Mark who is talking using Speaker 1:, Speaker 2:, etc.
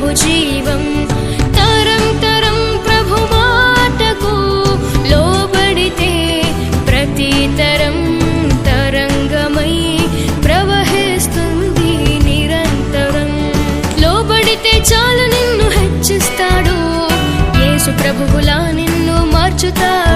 Speaker 1: ప్రభు జీవం. తరం తరం ప్రభు మాటకు లోబడితే ప్రతి తరం తరంగమై ప్రవహిస్తుంది నిరంతరం. లోబడితే చాలు నిన్ను హెచ్చిస్తాడు, యేసు ప్రభువులా నిన్ను మార్చుతాడు.